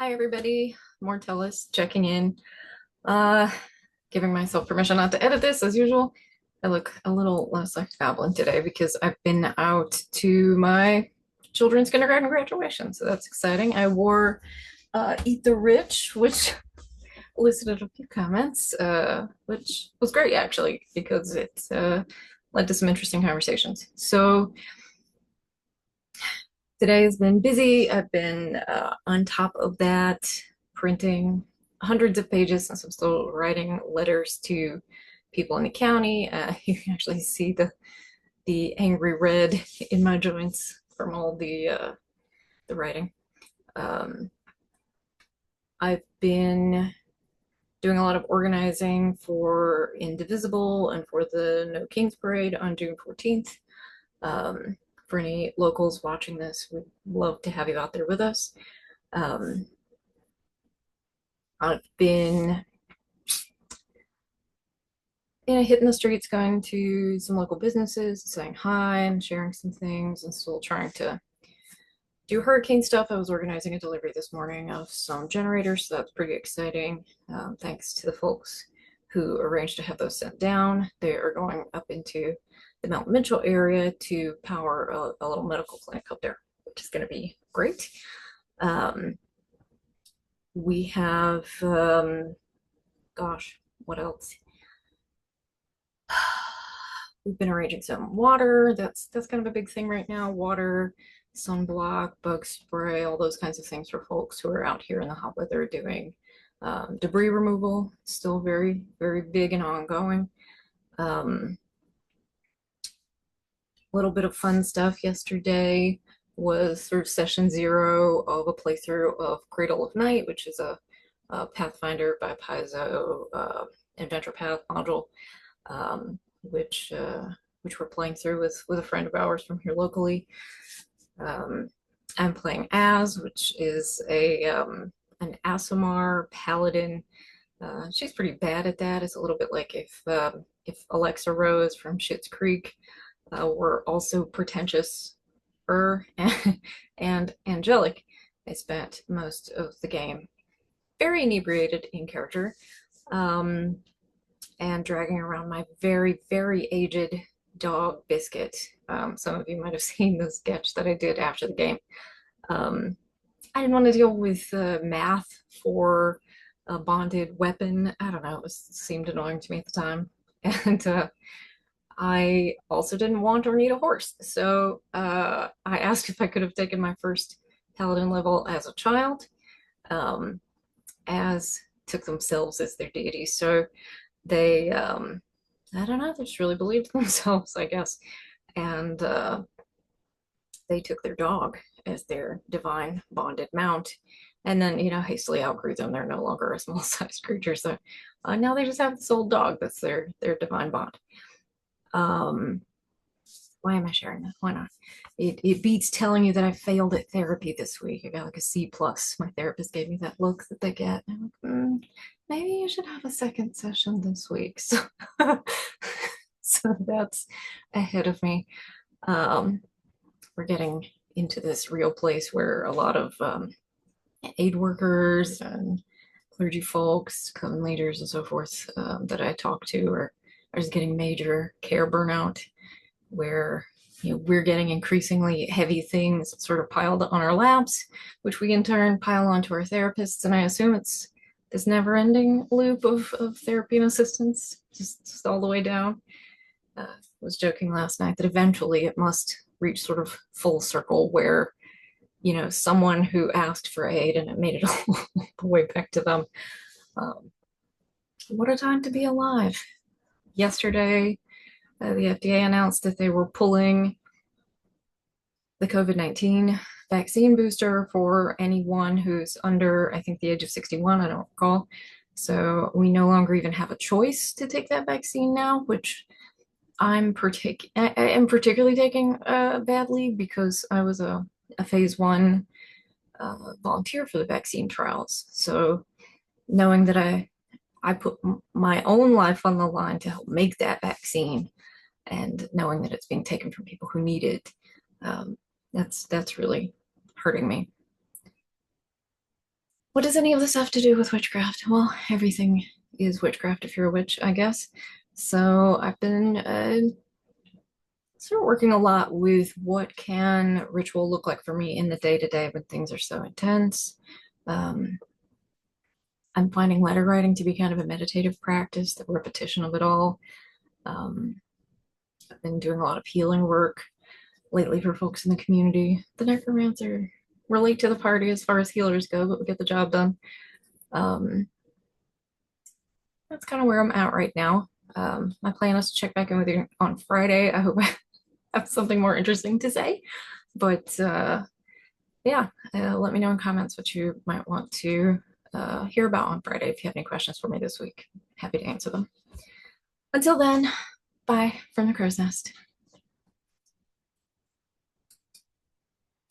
Hi everybody, Mortellus checking in. Uh, Giving myself permission not to edit this as usual. I look a little less like a goblin today because I've been out to my children's kindergarten graduation, so that's exciting. I wore Eat the Rich, which elicited a few comments, which was great actually because it led to some interesting conversations. So today has been busy. I've been on top of that, printing hundreds of pages since I'm still writing letters to people in the county. You can actually see the angry red in my joints from all the writing. Um, I've been doing a lot of organizing for Indivisible and for the No Kings Parade on June 14th. Um, for any locals watching this, we'd love to have you out there with us. Um, I've been hitting the streets, going to some local businesses, saying hi and sharing some things, and still trying to do hurricane stuff. I was organizing a delivery this morning of some generators, so that's pretty exciting. Thanks to the folks who arranged to have those sent down. They are going up into the Mount Mitchell area to power a little medical clinic up there, which is going to be great. We have, gosh, what else? We've been arranging some water. That's kind of a big thing right now. Water, sunblock, bug spray, all those kinds of things for folks who are out here in the hot weather doing debris removal. Still very, very big and ongoing. A little bit of fun stuff yesterday was sort of session 0 of a playthrough of Cradle of Night, which is a Pathfinder by Paizo Adventure Path module, which we're playing through with a friend of ours from here locally. I'm playing Az, which is an Aasimar paladin. She's pretty bad at that. It's a little bit like if Alexa Rose from Schitt's Creek were also pretentious and angelic. I spent most of the game very inebriated in character, and dragging around my very, very aged dog Biscuit. Some of you might have seen the sketch that I did after the game. I didn't want to deal with math for a bonded weapon. I don't know, it seemed annoying to me at the time. And I also didn't want or need a horse. So I asked if I could have taken my first paladin level as a child, as took themselves as their deity. So they, I don't know, they just really believed themselves, I guess. And they took their dog as their divine bonded mount. And then, hastily outgrew them. They're no longer a small sized creature. So now they just have this old dog that's their divine bond. Why am I sharing that? Why not? It beats telling you that I failed at therapy this week. I got like a C plus. My therapist gave me that look that they get. I'm like, maybe you should have a second session this week. So, so that's ahead of me. We're getting into this real place where a lot of aid workers and clergy folks, coven leaders, and so forth that I talk to are just getting major care burnout, where we're getting increasingly heavy things sort of piled on our laps, which we in turn pile onto our therapists. And I assume it's this never-ending loop of therapy and assistance, just all the way down. I was joking last night that eventually it must reach sort of full circle where someone who asked for aid and it made it all the way back to them. What a time to be alive. Yesterday, the FDA announced that they were pulling the COVID-19 vaccine booster for anyone who's under, I think, the age of 61, I don't recall. So we no longer even have a choice to take that vaccine now, which I am particularly taking badly because I was a phase 1 volunteer for the vaccine trials. So knowing that I put my own life on the line to help make that vaccine, and knowing that it's being taken from people who need it, that's really hurting me. what does any of this have to do with witchcraft? Well, everything is witchcraft if you're a witch, I guess. So I've been sort of working a lot with what can ritual look like for me in the day-to-day when things are so intense. Um, I'm finding letter writing to be kind of a meditative practice, the repetition of it all. I've been doing a lot of healing work lately for folks in the community. The necromancer relate to the party as far as healers go, but we get the job done. Um, that's kind of where I'm at right now. My plan is to check back in with you on Friday. I hope I have something more interesting to say. But yeah, let me know in comments what you might want to hear about on Friday if you have any questions for me this week. Happy to answer them. Until then, bye from the crow's nest.